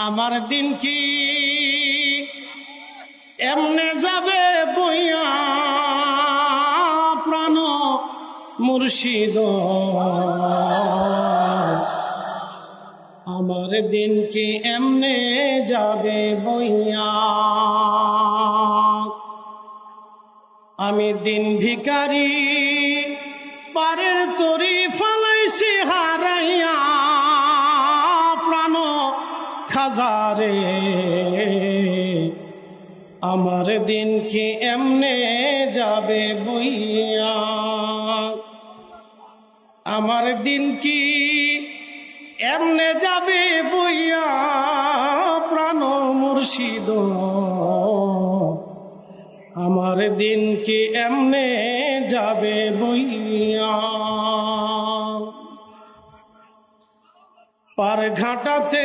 আমার দিন কি এমনে যাবে বইয়া প্রাণ মুর্শিদ, আমার দিন কি এমনে যাবে বইয়া। আমি দিন ভিখারি পারের তরি ফালাইছি হারাইয়া প্রাণ খাজারে, আমার দিন কি এমনে যাবে বইয়া। আমার দিন কি এমনে যাবে বইয়া প্রাণ মুর্শিদ, আমার দিন কি এমনে যাবে বইয়া। পার ঘাটাতে